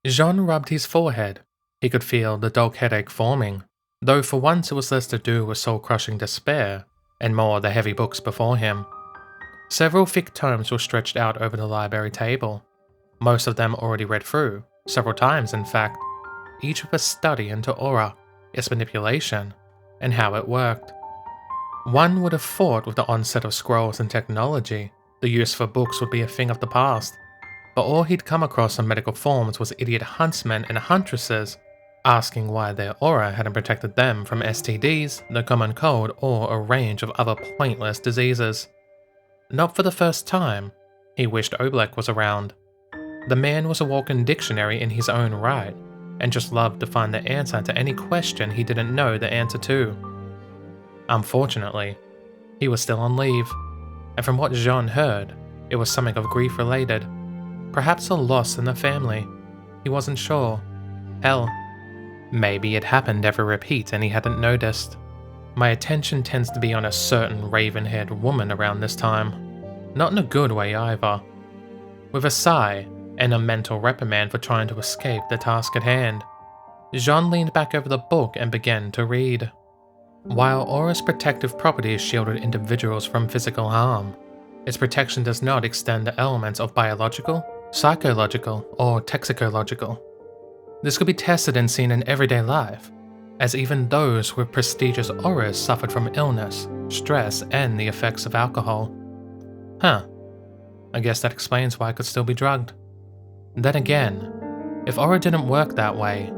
Jaune rubbed his forehead. He could feel the dog headache forming, though for once it was less to do with soul-crushing despair, and more the heavy books before him. Several thick tomes were stretched out over the library table, most of them already read through, several times in fact, each with a study into aura, its manipulation, and how it worked. One would have thought with the onset of scrolls and technology, the use for books would be a thing of the past, but all he'd come across on medical forums was idiot huntsmen and huntresses asking why their aura hadn't protected them from STDs, the common cold, or a range of other pointless diseases. Not for the first time, he wished Oblek was around. The man was a walking dictionary in his own right, and just loved to find the answer to any question he didn't know the answer to. Unfortunately, he was still on leave, and from what Jaune heard, it was something of grief related. Perhaps a loss in the family. He wasn't sure. Hell, maybe it happened every repeat and he hadn't noticed. My attention tends to be on a certain raven-haired woman around this time. Not in a good way either. With a sigh, and a mental reprimand for trying to escape the task at hand, Jaune leaned back over the book and began to read. While aura's protective properties shielded individuals from physical harm, its protection does not extend to elements of biological, psychological, or toxicological. This could be tested and seen in everyday life, as even those with prestigious auras suffered from illness, stress, and the effects of alcohol. I guess that explains why I could still be drugged. Then again, if aura didn't work that way,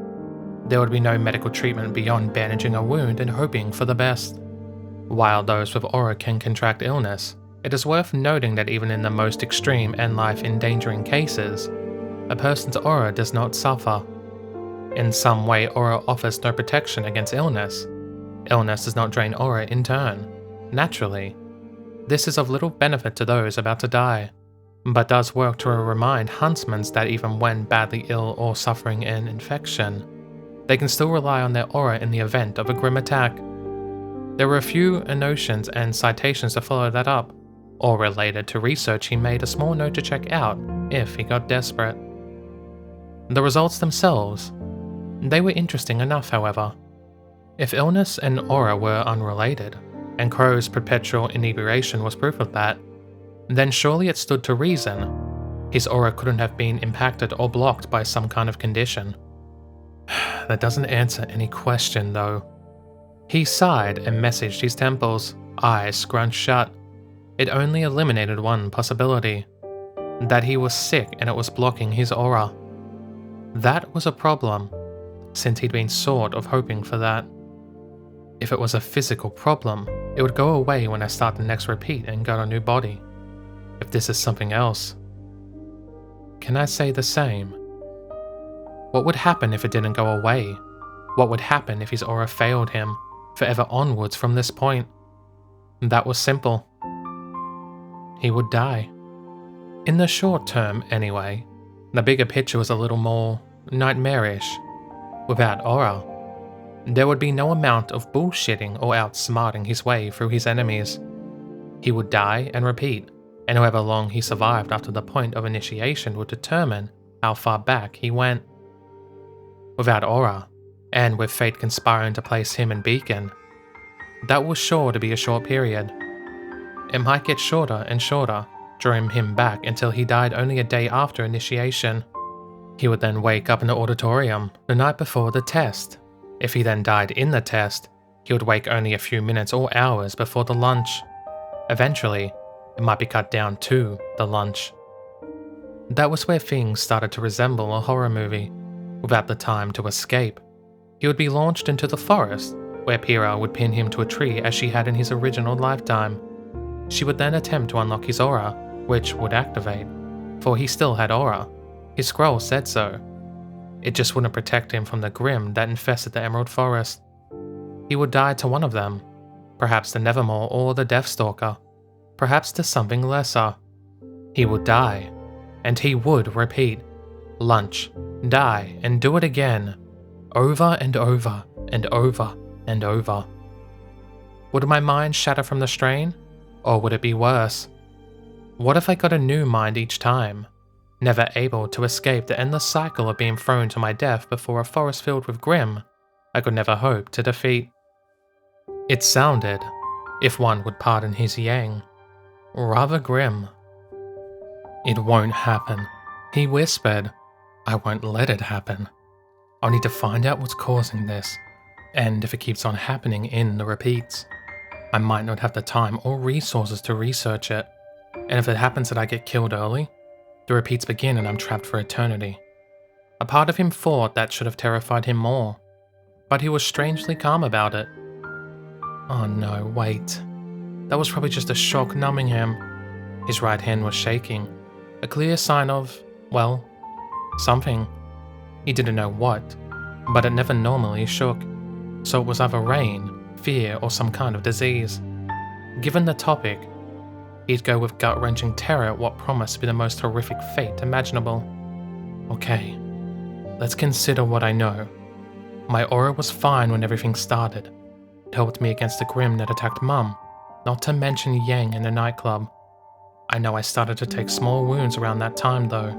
there would be no medical treatment beyond bandaging a wound and hoping for the best. While those with aura can contract illness, it is worth noting that even in the most extreme and life-endangering cases, a person's aura does not suffer. In some way, aura offers no protection against illness. Illness does not drain aura in turn. Naturally, this is of little benefit to those about to die, but does work to remind huntsmen that even when badly ill or suffering an infection, they can still rely on their aura in the event of a grim attack. There were a few notions and citations to follow that up, all related to research he made a small note to check out if he got desperate. The results themselves, they were interesting enough, however. If illness and aura were unrelated, and Crow's perpetual inebriation was proof of that, then surely it stood to reason his aura couldn't have been impacted or blocked by some kind of condition. That doesn't answer any question, though. He sighed and messaged his temples, eyes scrunched shut. It only eliminated one possibility, that he was sick and it was blocking his aura. That was a problem, since he'd been sort of hoping for that. If it was a physical problem, it would go away when I start the next repeat and got a new body. If this is something else, can I say the same? What would happen if it didn't go away? What would happen if his aura failed him, forever onwards from this point? That was simple. He would die. In the short term, anyway. The bigger picture was a little more nightmarish. Without aura, there would be no amount of bullshitting or outsmarting his way through his enemies. He would die and repeat, and however long he survived after the point of initiation would determine how far back he went. Without aura, and with fate conspiring to place him in Beacon, that was sure to be a short period. It might get shorter and shorter, drawing him back until he died only a day after initiation. He would then wake up in the auditorium the night before the test. If he then died in the test, he would wake only a few minutes or hours before the lunch. Eventually, it might be cut down to the lunch. That was where things started to resemble a horror movie. Without the time to escape, he would be launched into the forest, where Pyrrha would pin him to a tree as she had in his original lifetime. She would then attempt to unlock his aura, which would activate, for he still had aura. His scroll said so. It just wouldn't protect him from the grim that infested the Emerald Forest. He would die to one of them, perhaps the Nevermore or the Deathstalker, perhaps to something lesser. He would die, and he would repeat. Lunch, die, and do it again, over and over and over and over. Would my mind shatter from the strain, or would it be worse? What if I got a new mind each time? never able to escape the endless cycle of being thrown to my death before a forest filled with Grimm I could never hope to defeat. It sounded, if one would pardon his yang, rather grim. "It won't happen," he whispered. "I won't let it happen. I'll need to find out what's causing this, and if it keeps on happening in the repeats, I might not have the time or resources to research it, and if it happens that I get killed early, the repeats begin and I'm trapped for eternity." A part of him thought that should have terrified him more, but he was strangely calm about it. Oh no, wait. That was probably just a shock numbing him. His right hand was shaking, a clear sign of, well, something. He didn't know what, but it never normally shook, so it was either rain, fear, or some kind of disease. Given the topic, he'd go with gut-wrenching terror at what promised to be the most horrific fate imaginable. Okay, let's consider what I know. My aura was fine when everything started. It helped me against the Grimm that attacked Mum, not to mention Yang in the nightclub. I know I started to take small wounds around that time though.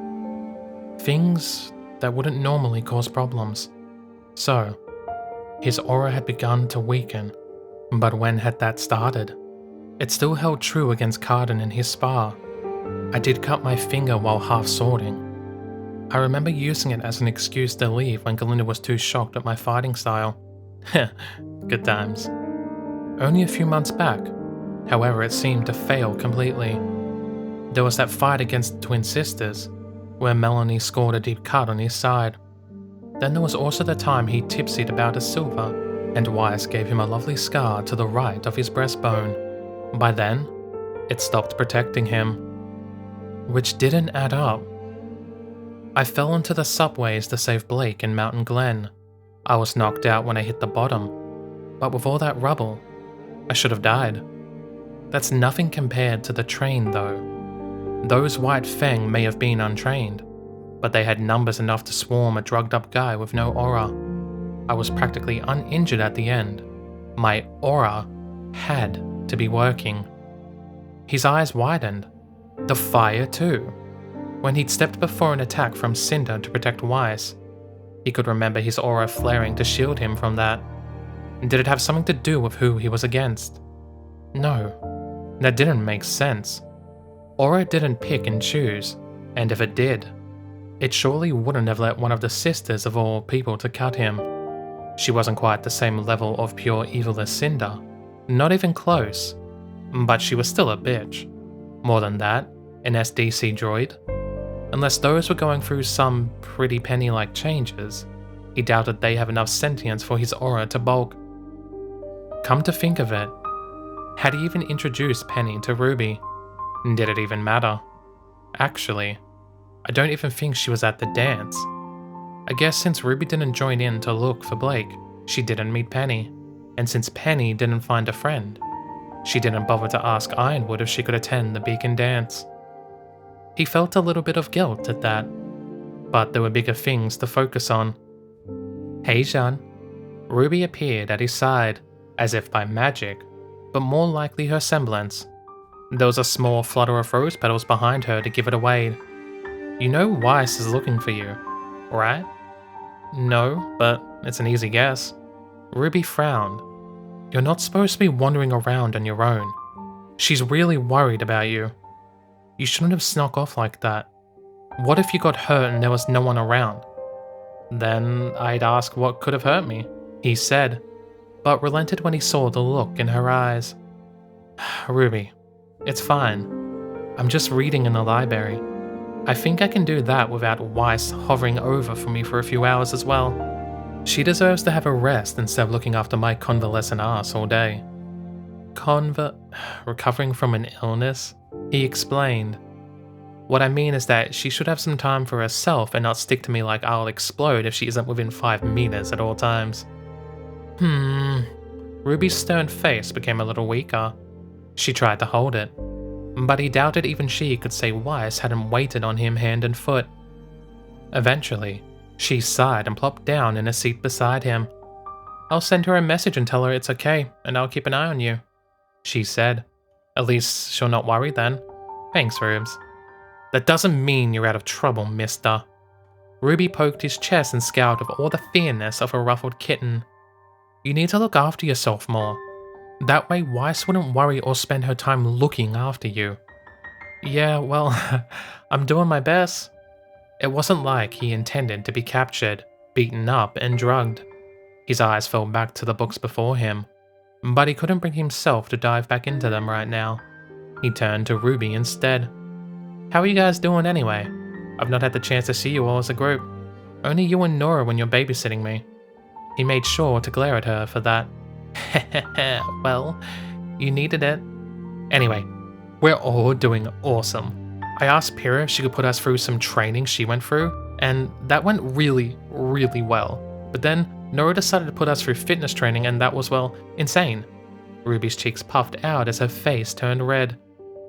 Things that wouldn't normally cause problems. So, his aura had begun to weaken, but when had that started? It still held true against Carden in his spa. I did cut my finger while half sorting. I remember using it as an excuse to leave when Galinda was too shocked at my fighting style. Heh, good times. Only a few months back, however, it seemed to fail completely. There was that fight against the twin sisters, where Melanie scored a deep cut on his side. Then there was also the time he tipsied about his silver, and Weiss gave him a lovely scar to the right of his breastbone. By then, it stopped protecting him. Which didn't add up. I fell into the subways to save Blake in Mountain Glen. I was knocked out when I hit the bottom, but with all that rubble, I should have died. That's nothing compared to the train though. Those White Fang may have been untrained, but they had numbers enough to swarm a drugged up guy with no aura. I was practically uninjured at the end. My aura had to be working. His eyes widened. The fire too. When he'd stepped before an attack from Cinder to protect Weiss, he could remember his aura flaring to shield him from that. Did it have something to do with who he was against? No, that didn't make sense. Aura didn't pick and choose, and if it did, it surely wouldn't have let one of the sisters of all people to cut him. She wasn't quite the same level of pure evil as Cinder, not even close, but she was still a bitch. More than that, an SDC droid? Unless those were going through some pretty Penny-like changes, he doubted they have enough sentience for his aura to bulk. Come to think of it, had he even introduced Penny to Ruby? Did it even matter? Actually, I don't even think she was at the dance. I guess since Ruby didn't join in to look for Blake, she didn't meet Penny, and since Penny didn't find a friend, she didn't bother to ask Ironwood if she could attend the Beacon dance. He felt a little bit of guilt at that, but there were bigger things to focus on. Hey Jaune. Ruby appeared at his side, as if by magic, but more likely her semblance. There was a small flutter of rose petals behind her to give it away. You know Weiss is looking for you, right? No, but it's an easy guess. Ruby frowned. You're not supposed to be wandering around on your own. She's really worried about you. You shouldn't have snuck off like that. What if you got hurt and there was no one around? Then I'd ask what could have hurt me, he said, but relented when he saw the look in her eyes. Ruby, it's fine. I'm just reading in the library. I think I can do that without Weiss hovering over for me for a few hours as well. She deserves to have a rest instead of looking after my convalescent ass all day. Recovering from an illness? He explained. What I mean is that she should have some time for herself and not stick to me like I'll explode if she isn't within 5 meters at all times. Ruby's stern face became a little weaker. She tried to hold it, but he doubted even she could say Weiss hadn't waited on him hand and foot. Eventually, she sighed and plopped down in a seat beside him. I'll send her a message and tell her it's okay, and I'll keep an eye on you, she said. At least she'll not worry then. Thanks, Rubes. That doesn't mean you're out of trouble, mister. Ruby poked his chest and scowled with all the fierceness of a ruffled kitten. You need to look after yourself more. That way Weiss wouldn't worry or spend her time looking after you. Yeah, well, I'm doing my best. It wasn't like he intended to be captured, beaten up, and drugged. His eyes fell back to the books before him, but he couldn't bring himself to dive back into them right now. He turned to Ruby instead. How are you guys doing anyway? I've not had the chance to see you all as a group. Only you and Nora when you're babysitting me. He made sure to glare at her for that. Well, you needed it. Anyway, we're all doing awesome. I asked Pyrrha if she could put us through some training she went through, and that went really, really well. But then Nora decided to put us through fitness training, and that was, well, insane. Ruby's cheeks puffed out as her face turned red.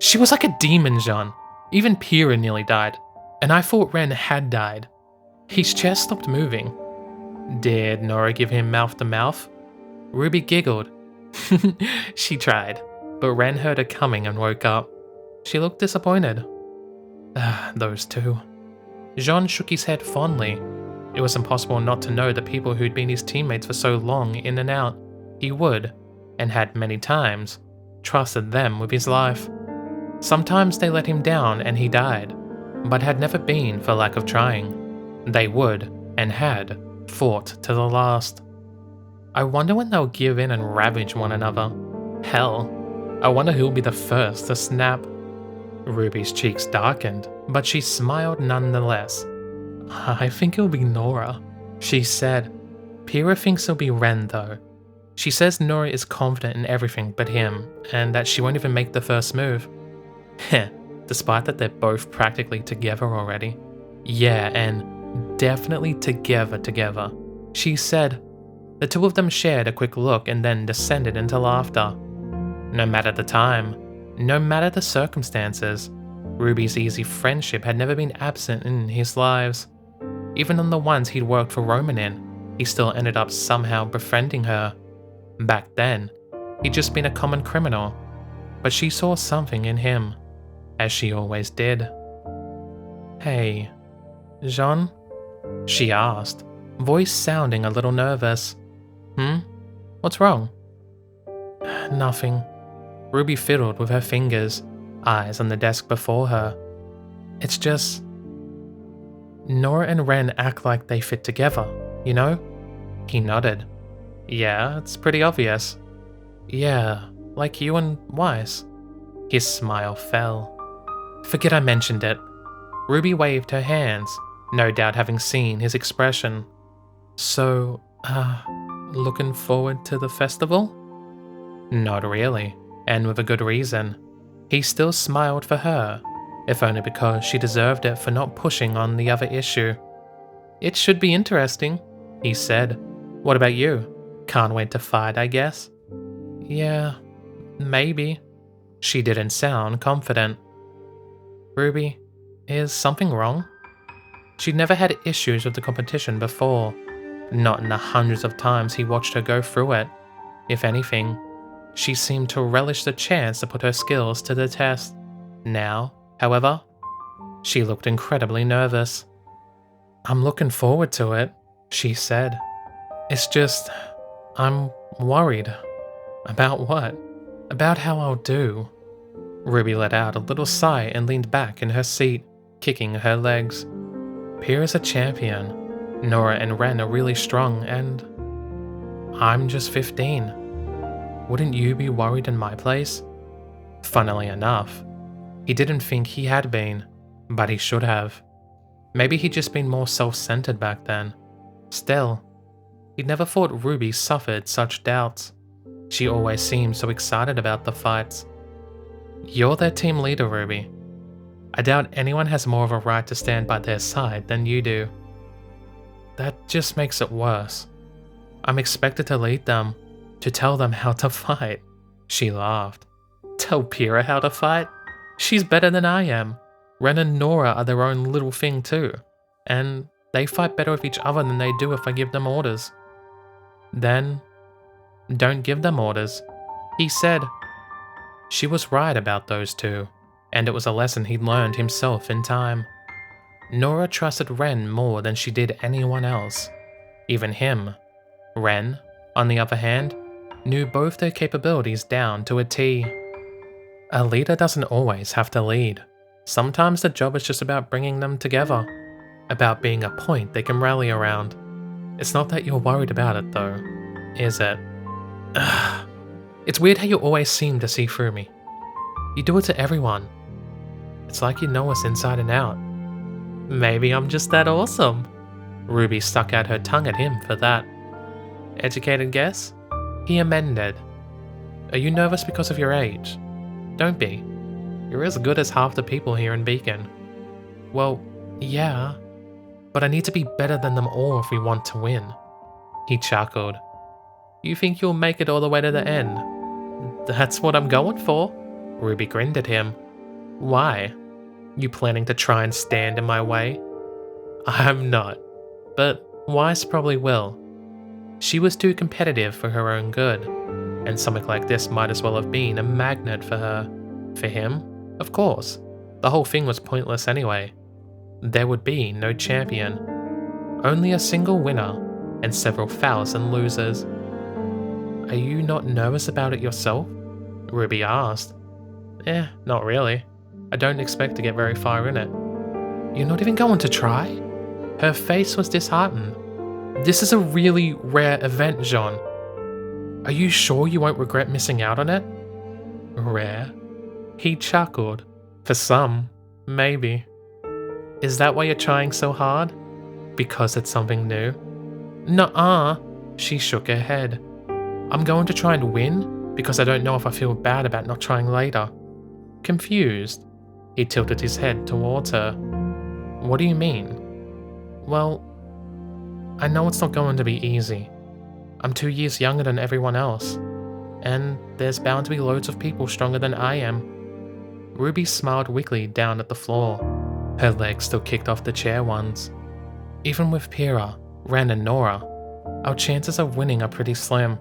She was like a demon, Jaune. Even Pyrrha nearly died, and I thought Ren had died. His chest stopped moving. Did Nora give him mouth to mouth? Ruby giggled. She tried, but Ren heard her coming and woke up. She looked disappointed. Those two. Jaune shook his head fondly. It was impossible not to know the people who'd been his teammates for so long in and out. He would, and had many times, trusted them with his life. Sometimes they let him down and he died, but had never been for lack of trying. They would, and had, fought to the last. I wonder when they'll give in and ravage one another. Hell, I wonder who'll be the first to snap. Ruby's cheeks darkened, but she smiled nonetheless. I think it'll be Nora, she said. Pyrrha thinks it'll be Ren though. She says Nora is confident in everything but him, and that she won't even make the first move. Heh, despite that they're both practically together already. Yeah, and definitely together, she said. The two of them shared a quick look and then descended into laughter. No matter the time, no matter the circumstances, Ruby's easy friendship had never been absent in his lives. Even on the ones he'd worked for Roman in, he still ended up somehow befriending her. Back then, he'd just been a common criminal, but she saw something in him, as she always did. Hey, Jaune? She asked, voice sounding a little nervous. What's wrong? Nothing. Ruby fiddled with her fingers, eyes on the desk before her. It's just... Nora and Ren act like they fit together, you know? He nodded. Yeah, it's pretty obvious. Yeah, like you and Weiss. His smile fell. Forget I mentioned it. Ruby waved her hands, no doubt having seen his expression. So, looking forward to the festival? Not really, and with a good reason. He still smiled for her, if only because she deserved it for not pushing on the other issue. It should be interesting, he said. What about you? Can't wait to fight, I guess? Yeah, maybe. She didn't sound confident. Ruby, is something wrong? She'd never had issues with the competition before, not in the hundreds of times he watched her go through it. If anything, she seemed to relish the chance to put her skills to the test. Now, however, she looked incredibly nervous. I'm looking forward to it, she said. It's just, I'm worried. About what? About how I'll do. Ruby let out a little sigh and leaned back in her seat, kicking her legs. Pyrrha's a champion. Nora and Ren are really strong, and I'm just 15. Wouldn't you be worried in my place? Funnily enough, he didn't think he had been, but he should have. Maybe he'd just been more self-centered back then. Still, he'd never thought Ruby suffered such doubts. She always seemed so excited about the fights. You're their team leader, Ruby. I doubt anyone has more of a right to stand by their side than you do. That just makes it worse. I'm expected to lead them, to tell them how to fight. She laughed. Tell Pyrrha how to fight? She's better than I am. Ren and Nora are their own little thing too, and they fight better with each other than they do if I give them orders. Then, don't give them orders, he said. She was right about those two. and it was a lesson he'd learned himself in time. Nora trusted Ren more than she did anyone else, even him. Ren, on the other hand, knew both their capabilities down to a T. A leader doesn't always have to lead. Sometimes the job is just about bringing them together, about being a point they can rally around. It's not that you're worried about it though, is it? Ugh. It's weird how you always seem to see through me. You do it to everyone. It's like you know us inside and out. Maybe I'm just that awesome. Ruby stuck out her tongue at him for that. Educated guess? He amended. Are you nervous because of your age? Don't be. You're as good as half the people here in Beacon. Well, yeah, but I need to be better than them all if we want to win. He chuckled. You think you'll make it all the way to the end? That's what I'm going for. Ruby grinned at him. Why? You planning to try and stand in my way? I'm not, but Weiss probably will. She was too competitive for her own good, and something like this might as well have been a magnet for her. For him, of course. The whole thing was pointless anyway. There would be no champion. Only a single winner, and several thousand losers. Are you not nervous about it yourself? Ruby asked. Not really. I don't expect to get very far in it. You're not even going to try? Her face was disheartened. This is a really rare event, Jaune. Are you sure you won't regret missing out on it? Rare? He chuckled. For some, maybe. Is that why you're trying so hard? Because it's something new? Nuh-uh. She shook her head. I'm going to try and win because I don't know if I feel bad about not trying later. Confused, he tilted his head towards her. What do you mean? Well, I know it's not going to be easy. I'm 2 years younger than everyone else, and there's bound to be loads of people stronger than I am. Ruby smiled weakly down at the floor. Her legs still kicked off the chair once. Even with Pyrrha, Ren and Nora, our chances of winning are pretty slim.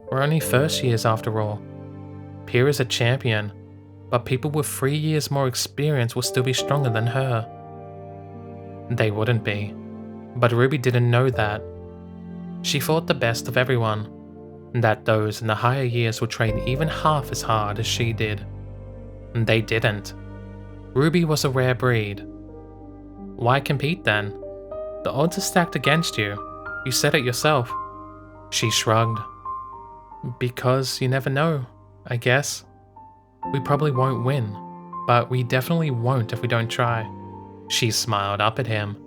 We're only first years after all. Pyrrha's a champion, but people with 3 years more experience will still be stronger than her. They wouldn't be, but Ruby didn't know that. She thought the best of everyone, that those in the higher years would train even half as hard as she did. They didn't. Ruby was a rare breed. Why compete then? The odds are stacked against you. You said it yourself. She shrugged. Because you never know, I guess. We probably won't win, but we definitely won't if we don't try. She smiled up at him.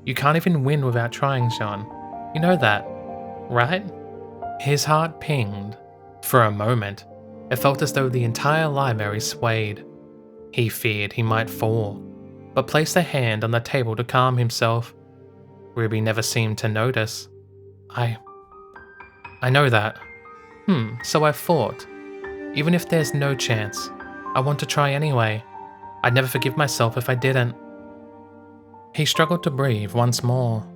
You can't even win without trying, Jaune. You know that, right? His heart pinged. For a moment, it felt as though the entire library swayed. He feared he might fall, but placed a hand on the table to calm himself. Ruby never seemed to notice. I know that. So I thought. Even if there's no chance, I want to try anyway. I'd never forgive myself if I didn't. He struggled to breathe once more.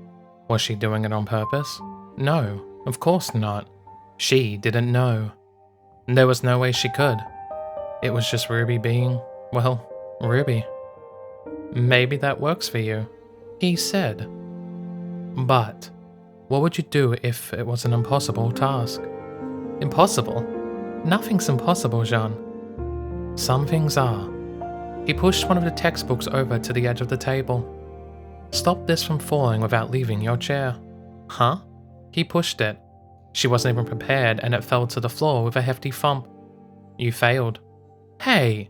Was she doing it on purpose? No, of course not. She didn't know. There was no way she could. It was just Ruby being, well, Ruby. Maybe that works for you, he said. But what would you do if it was an impossible task? Impossible? Nothing's impossible, Jaune. Some things are. He pushed one of the textbooks over to the edge of the table. Stop this from falling without leaving your chair. Huh? He pushed it. She wasn't even prepared and it fell to the floor with a hefty thump. You failed. Hey!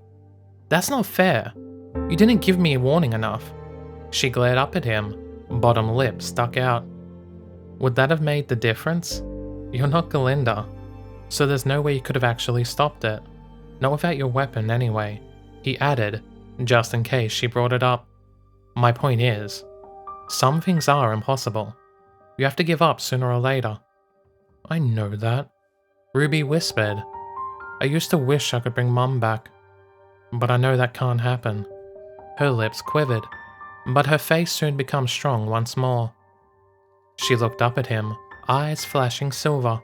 That's not fair. You didn't give me a warning enough. She glared up at him, bottom lip stuck out. Would that have made the difference? You're not Galinda, so there's no way you could have actually stopped it. Not without your weapon anyway, he added, just in case she brought it up. My point is, some things are impossible. You have to give up sooner or later. I know that, Ruby whispered. I used to wish I could bring Mum back, but I know that can't happen. Her lips quivered, but her face soon became strong once more. She looked up at him, eyes flashing silver.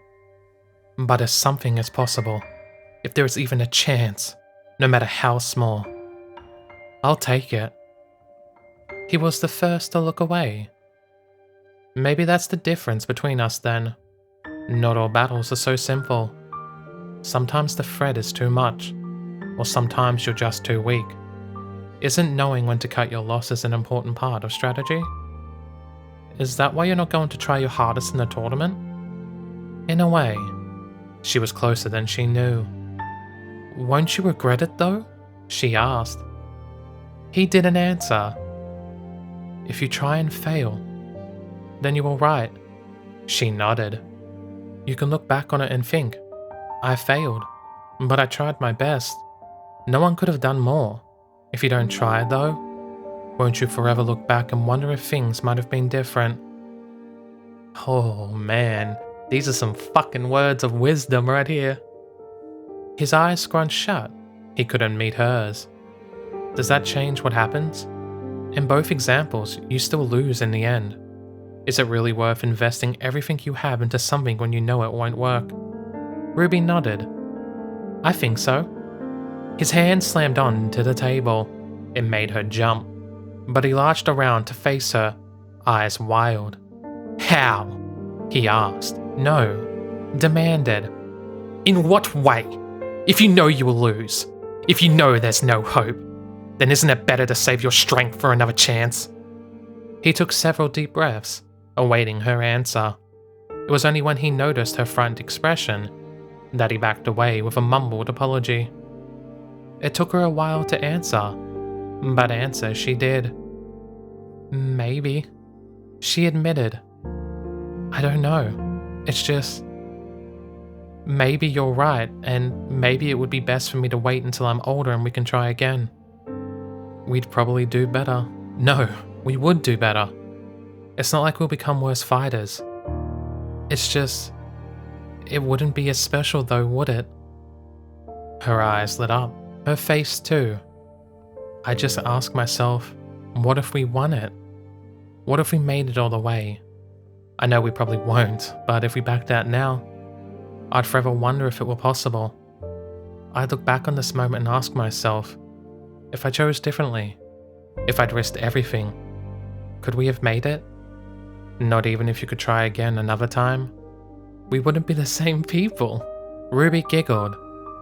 But if something is possible, if there is even a chance, no matter how small, I'll take it. He was the first to look away. Maybe that's the difference between us then. Not all battles are so simple. Sometimes the threat is too much, or sometimes you're just too weak. Isn't knowing when to cut your losses an important part of strategy? Is that why you're not going to try your hardest in the tournament? In a way, she was closer than she knew. Won't you regret it though? She asked. He didn't answer. If you try and fail, then you were right. She nodded. You can look back on it and think, I failed, but I tried my best. No one could have done more. If you don't try though, won't you forever look back and wonder if things might have been different? Oh man, these are some fucking words of wisdom right here. His eyes scrunched shut. He couldn't meet hers. Does that change what happens? In both examples, you still lose in the end. Is it really worth investing everything you have into something when you know it won't work? Ruby nodded. I think so. His hand slammed onto the table. It made her jump, but he lurched around to face her, eyes wild. How? He asked. No. Demanded. In what way? If you know you will lose, if you know there's no hope, then isn't it better to save your strength for another chance? He took several deep breaths, awaiting her answer. It was only when he noticed her frightened expression that he backed away with a mumbled apology. It took her a while to answer, but answer she did. Maybe, she admitted. I don't know, it's just... Maybe you're right, and maybe it would be best for me to wait until I'm older and we can try again. We'd probably do better. No, we would do better. It's not like we'll become worse fighters. It's just... It wouldn't be as special though, would it? Her eyes lit up, her face too. I just ask myself, what if we won it? What if we made it all the way? I know we probably won't, but if we backed out now, I'd forever wonder if it were possible. I'd look back on this moment and ask myself, if I chose differently, if I'd risked everything, could we have made it? Not even if you could try again another time? We wouldn't be the same people. Ruby giggled,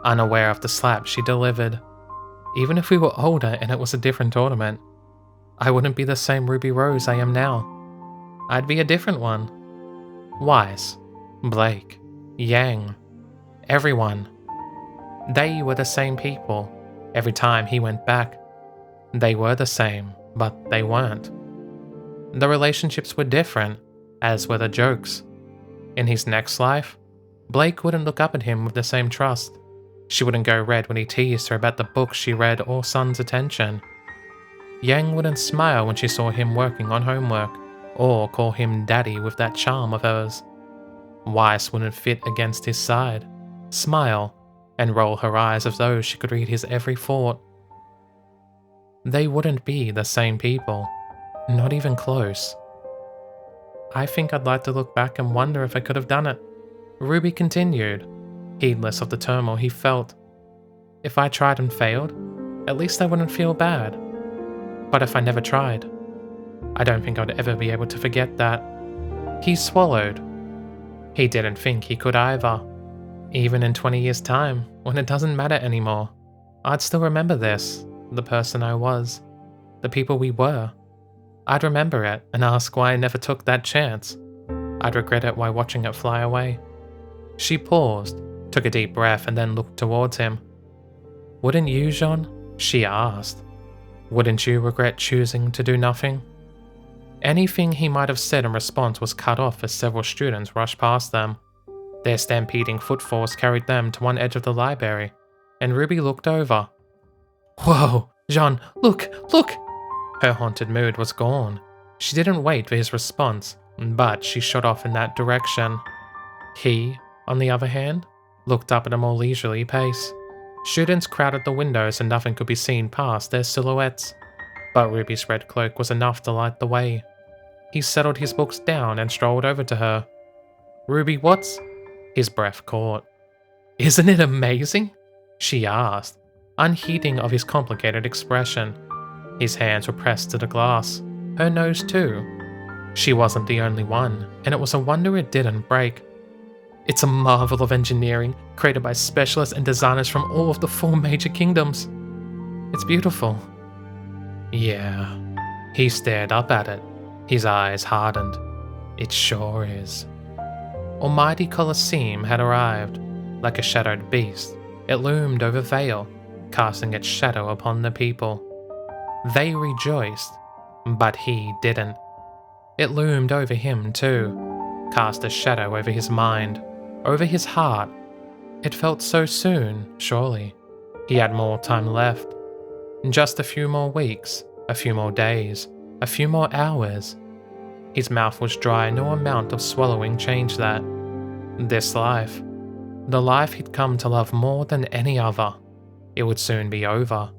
unaware of the slap she delivered. Even if we were older and it was a different tournament, I wouldn't be the same Ruby Rose I am now. I'd be a different one. Weiss, Blake, Yang, everyone. They were the same people. Every time he went back, they were the same, but they weren't. The relationships were different, as were the jokes. In his next life, Blake wouldn't look up at him with the same trust. She wouldn't go red when he teased her about the books she read or Sun's attention. Yang wouldn't smile when she saw him working on homework, or call him daddy with that charm of hers. Weiss wouldn't fit against his side, smile, and roll her eyes as though she could read his every thought. They wouldn't be the same people, not even close. I think I'd like to look back and wonder if I could have done it. Ruby continued, heedless of the turmoil he felt. If I tried and failed, at least I wouldn't feel bad. But if I never tried, I don't think I'd ever be able to forget that. He swallowed. He didn't think he could either. Even in 20 years' time, when it doesn't matter anymore, I'd still remember this, the person I was, the people we were. I'd remember it and ask why I never took that chance. I'd regret it while watching it fly away. She paused, took a deep breath and then looked towards him. Wouldn't you, Jaune? She asked. Wouldn't you regret choosing to do nothing? Anything he might have said in response was cut off as several students rushed past them. Their stampeding footfalls carried them to one edge of the library, and Ruby looked over. Whoa, Jaune, look, look! Her haunted mood was gone. She didn't wait for his response, but she shot off in that direction. He, on the other hand, looked up at a more leisurely pace. Students crowded the windows and nothing could be seen past their silhouettes, but Ruby's red cloak was enough to light the way. He settled his books down and strolled over to her. Ruby, what's... His breath caught. Isn't it amazing? She asked, unheeding of his complicated expression. His hands were pressed to the glass, her nose too. She wasn't the only one, and it was a wonder it didn't break. It's a marvel of engineering, created by specialists and designers from all of the 4 major kingdoms. It's beautiful. Yeah. He stared up at it. His eyes hardened. It sure is. Almighty Colosseum had arrived. Like a shadowed beast, it loomed over Vale, casting its shadow upon the people. They rejoiced, but he didn't. It loomed over him too, cast a shadow over his mind, over his heart. It felt so soon, surely. He had more time left. Just a few more weeks, a few more days, a few more hours. His mouth was dry, no amount of swallowing changed that. This life, the life he'd come to love more than any other, it would soon be over.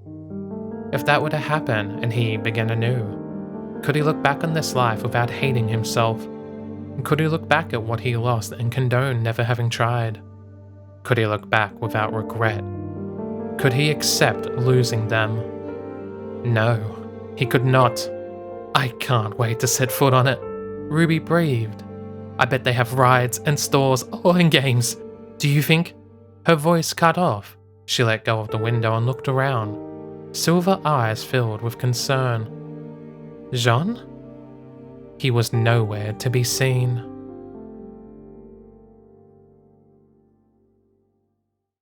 If that were to happen and he began anew, could he look back on this life without hating himself? Could he look back at what he lost and condone never having tried? Could he look back without regret? Could he accept losing them? No, he could not. I can't wait to set foot on it. Ruby breathed. I bet they have rides and stores, and games. Do you think? Her voice cut off. She let go of the window and looked around. Silver eyes filled with concern. Jaune? He was nowhere to be seen.